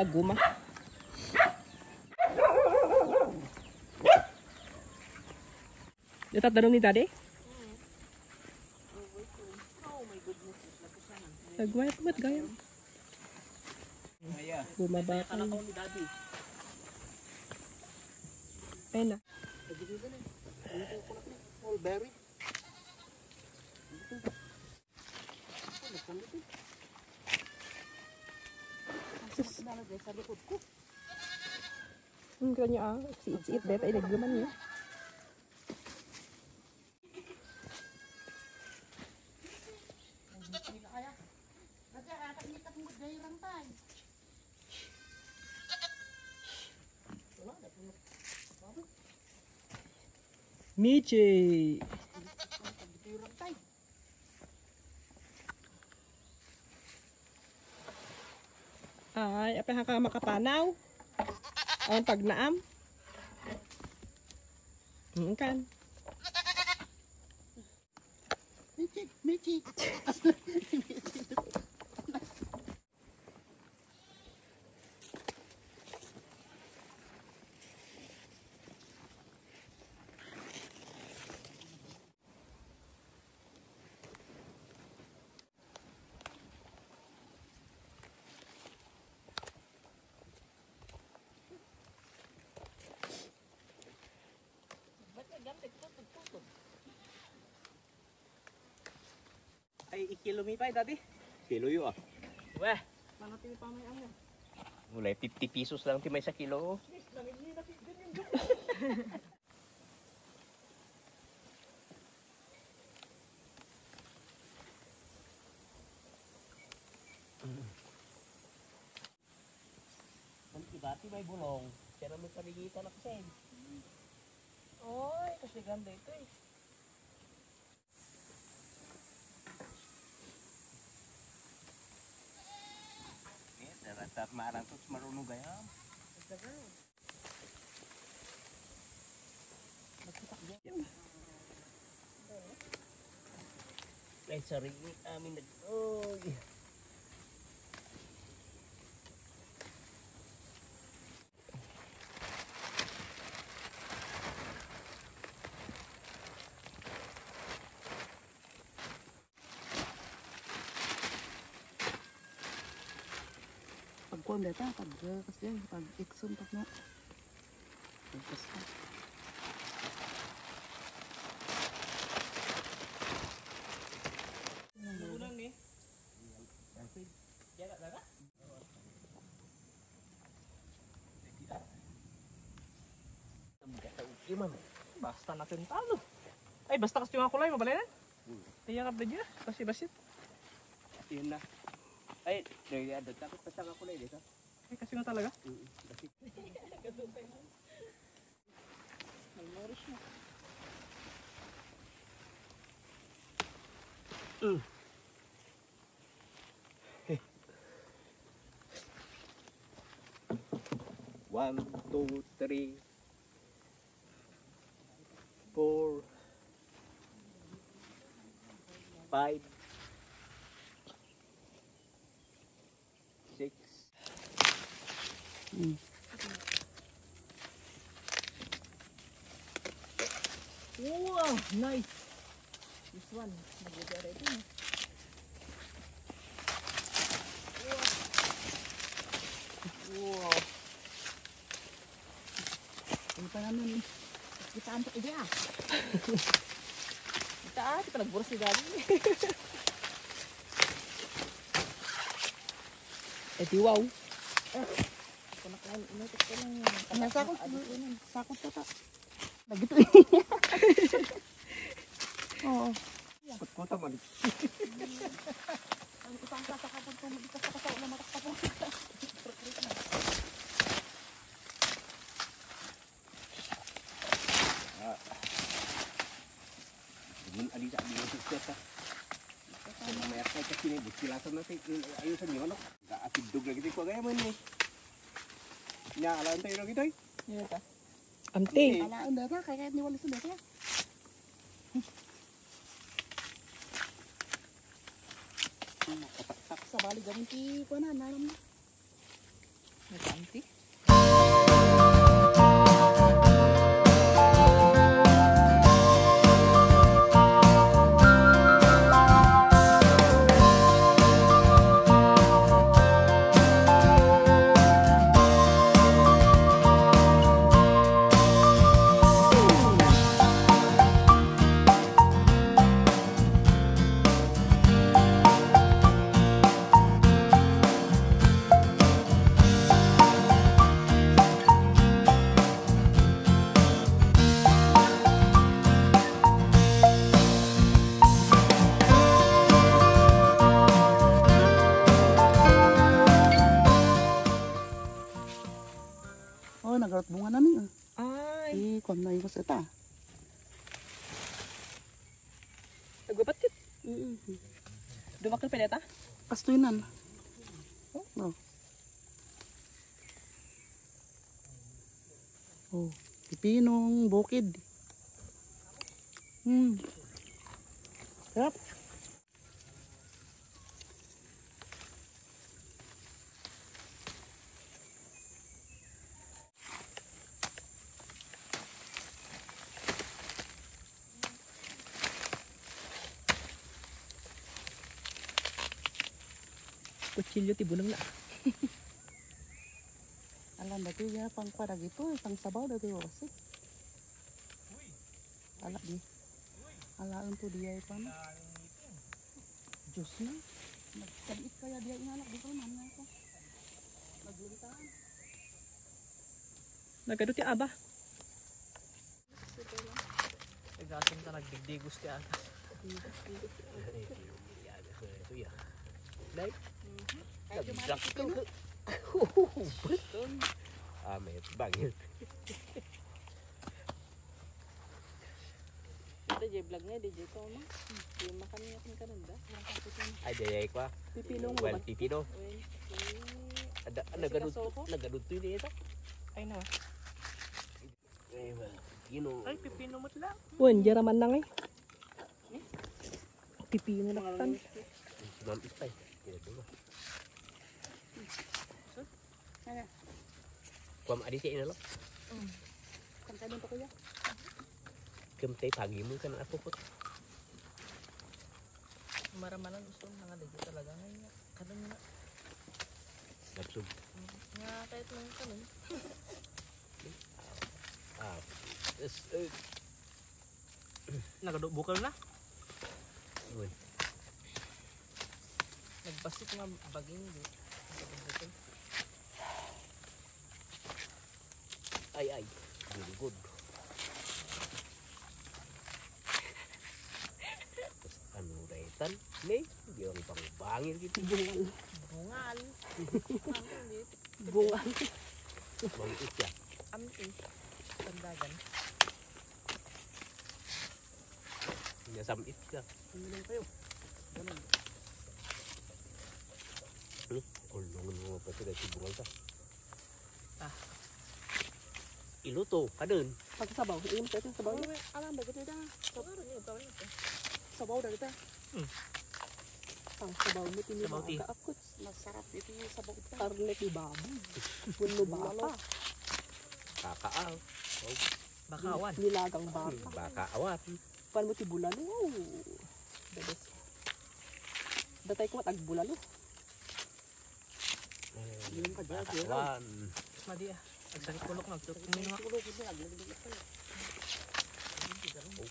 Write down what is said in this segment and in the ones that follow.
aguma. Ito tanong ni Daddy? Oh my goodness. Nagwayat ba't gaya? Bumaba ka. Kalakaw ni Daddy. Ayun na. Mulberry. Ang kanya siit-siit dito ay naglaman niya. Michi! Ay, apa ka makapanaw? Ang pagnaam? Kan? Michi! Ay, ikilo mi pa Daddy. Kilo yun ah. Weh, mana tini pamayaan yan? Mulai 50 pesos lang timay sa kilo. Ang ibati may bulong. Pero may paligitan na kasi. Oy, kasi ganda ito eh. Darat marang to marunong gaya. Ay, sarili amin nag... Oy! Pagkuhan data, kasi pag-iksun pag na. Pagkasa. Ulang ni. Jaga daga. Gimana? Basta natin talo. Ay, basta kasi yung kulay mabalay na. Tiyak up dia, kasi basit. Yun na. Ay, ada takot pa sa kulay dito. Ay, kasi nga talaga. Basit. Malnourished na. One, two, three, 4, 5, 6. Wow, nice. This one, nag-ready na. Wow. Ano pa naman? Kitaan pa ide ah. Kita nagburas si Daddy. Eh, wow. Ako na kain, inutot ko lang. Sakot ta. Nagito eh. Oo. Kota man. Ang isang kasakapag kung magitas ka sa ulang matak po. Mun alisa di siya. Kung may akay kasi ni bukilasan na ayusan niyo ano. Gaatidog lagi ko gaya man ni. Nya alam tayo lagi toy. Iya ta. Amting. Alaan data kaya ni wala sudah ya. Sa bali gamin ti ko na nalam. Nakanti. Oh, nagarat bunga na niyo. Ay. Kung na yung ita. Nagwapat yun. Dumakil pineta? Kastuinan. Oh. Oh, pipinong bukid. Sarap. Kutsilyo tibunang na. Alam dati ya pang para gitu, pang sabaw dati wasik. Ala di. Ala untuk dia itu mana? Jusnya. Nagkabit kaya dia inalak di mana ko. Nagluntaan. Nagadot yung aba. Nagasin ka nagdigdigos ti ata. Đấy. Giặc cứ. Mệt bằng như. Kita je blagnya di Jeko mah. Dia makan kan dah. Ai dày quá. Pipino mo Well, ba? pipino. Ada nagadut tu dia tak? Ay na. Pipino. Ay, pipino mo't lang. Wen, jaraman na ngay. Pipino na kan. Mam istay. Ya dulu. Ano? Kuam adi cik ini lo. Kanta din pa kuya. Kemtay pagi mo kan ako po. Maramanan gusto nga dito talaga ngayon. Kada nga. Napsug. Nga kahit lang kanin. Nagadot bukal na. Uy. Nagbasik nga baging di. Ay. Good. Anu daitan nih dia orang pang bangir gitu. Bungal. Bunga. Bang itu ya. Amti. Tandagan. Ya sam itu ya. Minum kayo. Ganun. Ulungan mo pa ito dahil bungal ka. Iluto, kadun. Pagsabaw, iim sa itong sabaw. Alam ba kita? Sabaw na kita. Pang sabaw mo Sabaw ti. tinibaga akot. Masarap itu yung sabaw ita. Karne ti baboy. Puno baka. Kakaaw. Bakawan. Nilagang baka. Baka awat. Pan mo ti bulalo. Wow. The best. Datay ko matag bulalo. Yung pa dyan. Bakawan. Madi ah. Agsakit kulok nagtutok nino. Tulog ko sila. Naglagay ko.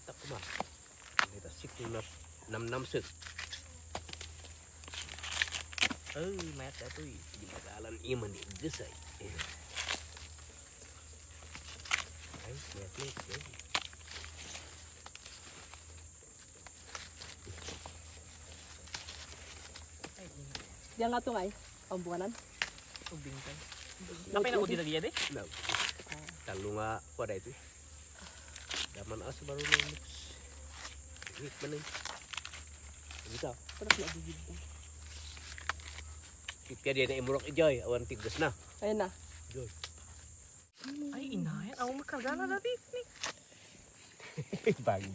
Tak kuma. Kita sikul na nam sek. Mayat ito eh. Di magalan iman di gesay. Ay, mayat. Ay, Diyan nga ito nga eh. Pambukanan. ubing tayo. Napay na ko din na diyan eh. No. Kalau nga pada itu. Daman as baru nung mix. Wait man Bisa. Tapos nabigid na. Kaya dia na imurok ijoy. Awan tigdas na. Ayun na. Joy. Ay, inayan. Ako magkagana na din.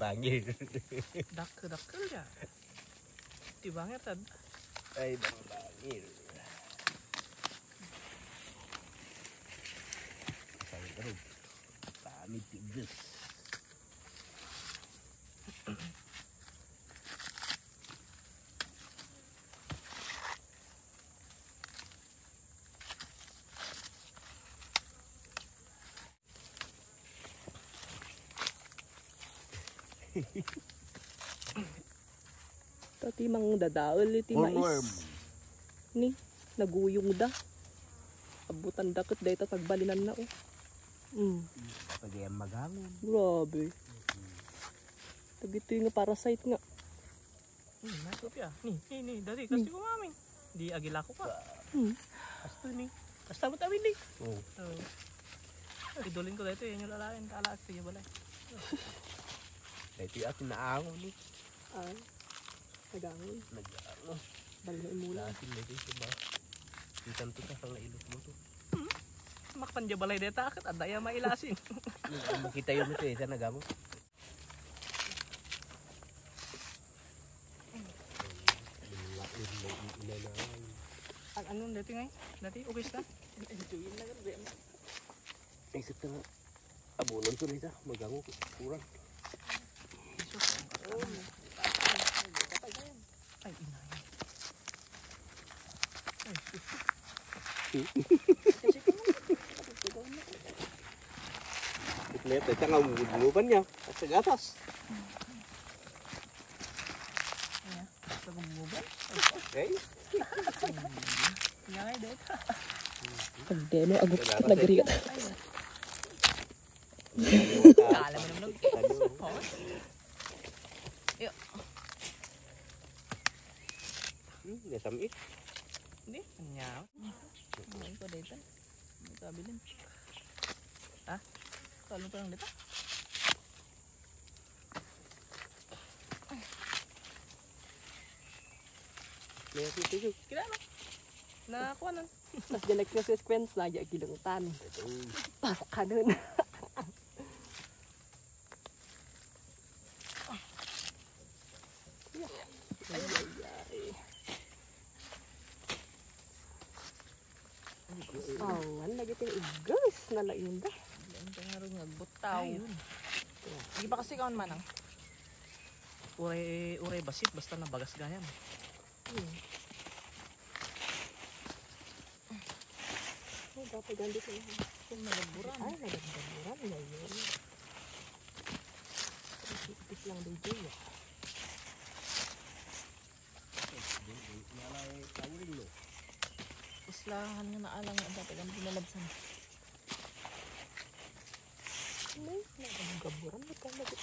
Bangir. Dakkel ya. Di banget tad. Ay bangir. Pero, kami tigis. Tati mang dadaol iti mais. Ni, naguyong da. Abutan dakot dahil tagbalinan na Pagayang magangon. Grabe. Tagito yung parasite nga. Nasop ya. Ni, dati kasi ko mami. Di agila ko pa. Asto ni. Basta mo tawin ni. Idulin ko dito, yan yung lalain. Kaalaak siya balay. Ito yung ating naangon ni. Ay, nagangon. Nag-ano. Bali na imula. Lasin na ito siya ba? Ikan to sa ilot mo to. Makpan dya balay dito. Akit adaya mailasin. Makita yun ito eh. Sa nagamo. Ang anong dati ngay? Dati, okay sa? Enjoyin na rin. Isip ka nga. Abunon to nito. Magango. Kurang. Ay, inay. Ito ito nga umubunuban niya. At sa gatas. Ayan. Sa gumubay. Okay? Ngay dito. Pagdeno, agok nagrigat. Kala mo naman. Nasamit. Hindi. Anyaw. Ngayon ko dito. May kabilin. Ha? Kalo pa lang dito. May asito yun. Kilala. Nakakuha nun. Tapos the next sequence na yung kilungtan. Ito. Pasok ka nun. Awan, lagi tayo igas na lain da. Yan ka nga rin nagbutaw. Hindi pa kasi kaon manang. Uray basit basta nabagas ganyan. Oh, dapat ganda sa mga. Kung nagburan. Ay, nagagdamuran na yun. Ipis lang dito ya. Puslahan nga naalang nga dapat ang pinalabsan. Ay, nagagaburan na ka lagi.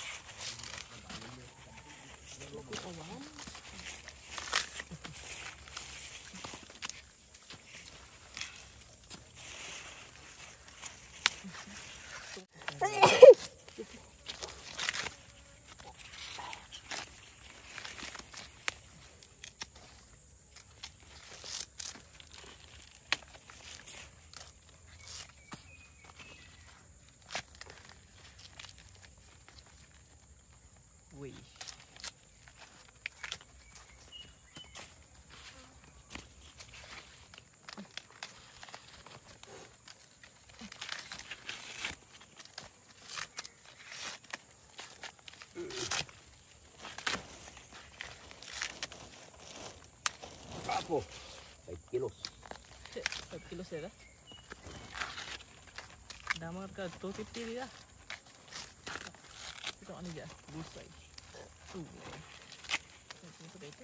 Nakutawan. Uy. Ako. 5 kilos. 5 kilos ya. Damang ka 250 dia. Ito ano dia? Busay. Ito dito.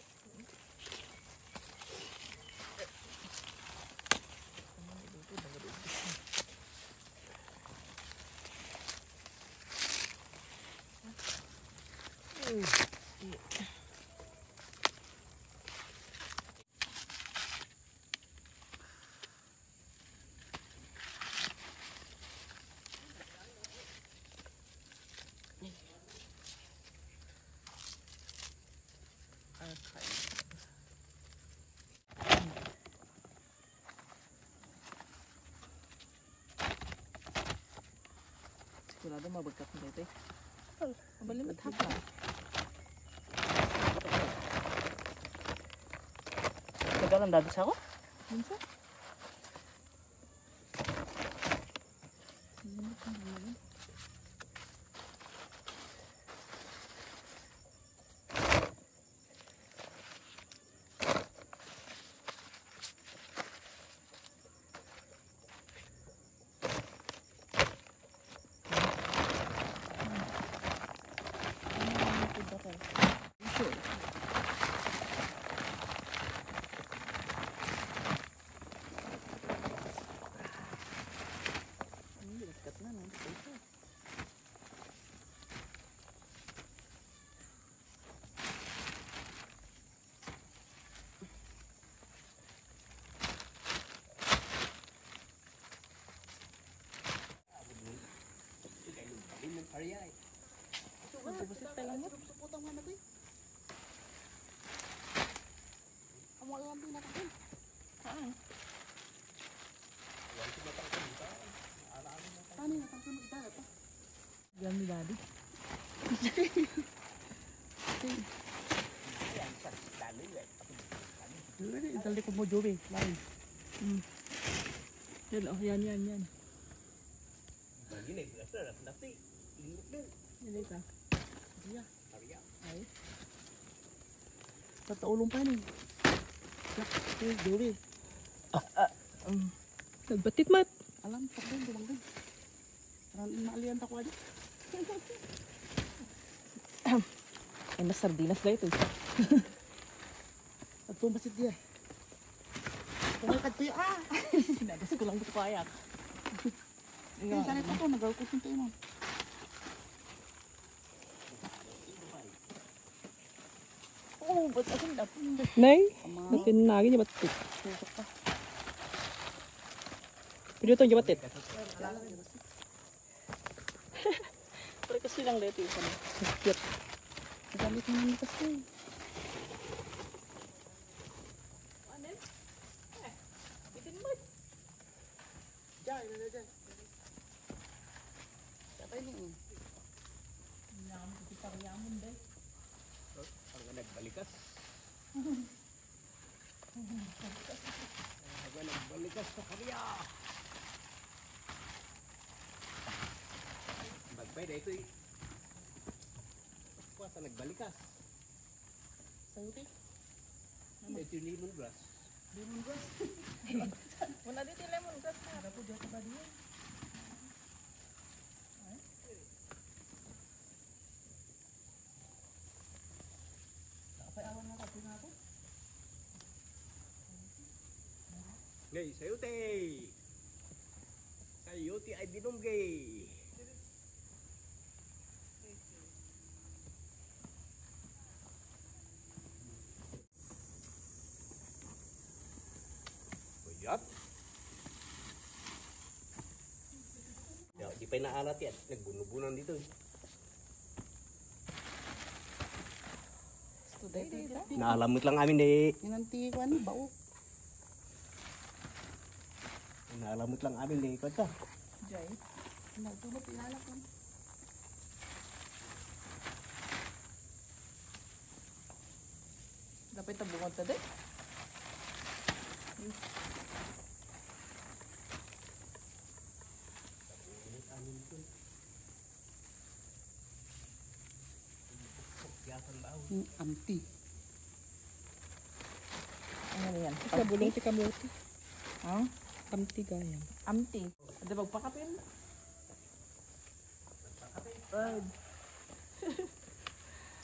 Sigurado mabagkat na dito eh. Mabalimit hapa. Nagalan dati sa ako? Minsan? Bubusit tayo mo. Suputang mana to. Kamu alam din natin. Tani na tangkon kita apa? Diyan ni Daddy. Dali ko mo jobe. Lain. Yan oh, yan. Begini, berasa nanti linduk din. Yan ito. Karya. Ay. Pataulong pa ni. Yak, jobe. Nagbatit mat. Alam tak din dumanggan. Ran maalian ta ko aja. Ay, mas sardinas na ito. At pumasit dia. Pumakat to ah. Sinagas ko lang ito kayak. Ini sana ko nagal ko sinto mo. Oh, ba't akin dapat? Nay, natinagin niya batit. Susok pa. Pwede ito niya batit. Pwede kasi lang dito yung sana. Cute. Galit mo ni kasi. Ang nagbalikas. Ang nagbalikas sa karya. Bagbay na ito eh. Kuwasa nagbalikas. Sayuti. Ito yung lemon grass. Muna dito yung lemon grass na. Ada po jatuh tadi. Apa awan na kapin ako? Ngay, sayuti! Sayuti ay dinunggay. Buyat. Ya, di pa inaalat yan. Nagbunubunan dito. Today dito. Naalamot lang amin eh. Inanti ko ano bau. Naalamot lang amin eh. Kwenta. Jay. Nagtulog ilalak ko. Dapat tabungan tadi. Amti. Ano yan? Sa bulong ti kamuti. Ha? Amti gayang. Amti. Ada magpakapin?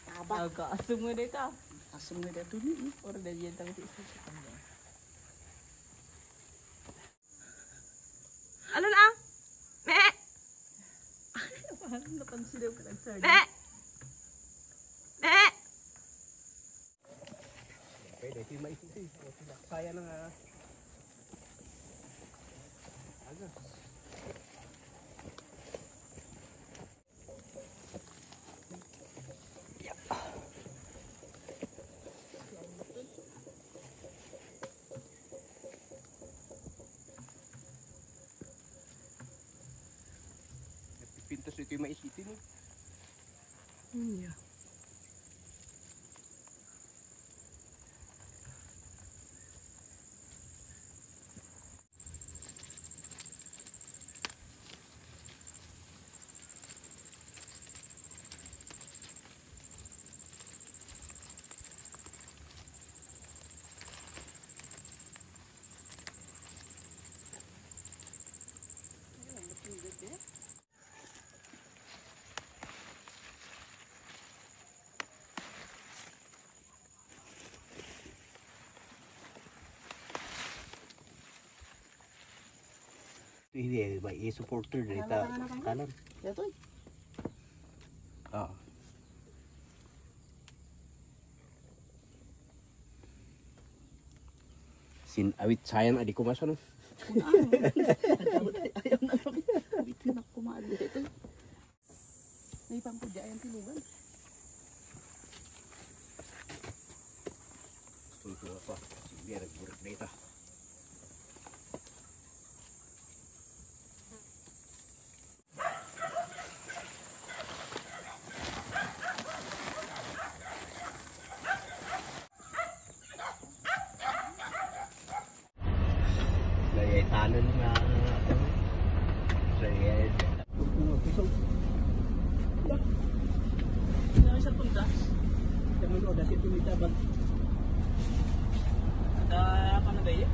Taba. Agak-asum mo dito. Asam na dito ni. Or dahil yan talaga isa sa kanya. Ano na? Me! Paano napansin ko nag-turn? Me! Me! Pwede, ito yung maisisi. Saya na nga. Aga. Pintas ito yung maisisi ni. Iya. Hindi, may i-supporter dito. Kanan. Ito eh. Oo. Awit sayang adi ko maso no. Ayaw na kami. Bitin ako kumaan dito. May pangkudya ayang tilugan. Tuloy apa? Biar buruk dito. Lagay talon na lagay Ano sa punta? Naman o, dati tumita ba? Apa na ba yun?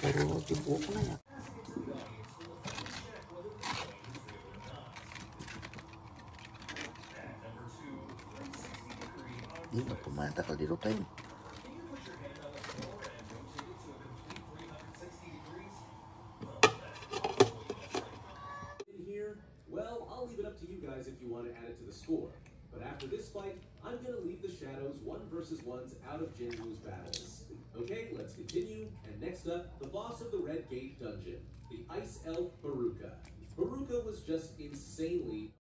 Pero tibo ko na yan. Hindi na pumanta ka dito tayo. In here, well, I'll leave it up to you guys if you want to add it to the score. But after this fight, I'm going to leave the Shadows 1 versus 1s out of Jinwoo's battles. Okay, let's continue. And next up, the boss of the Red Gate Dungeon, the Ice Elf Baruka. Baruka was just insanely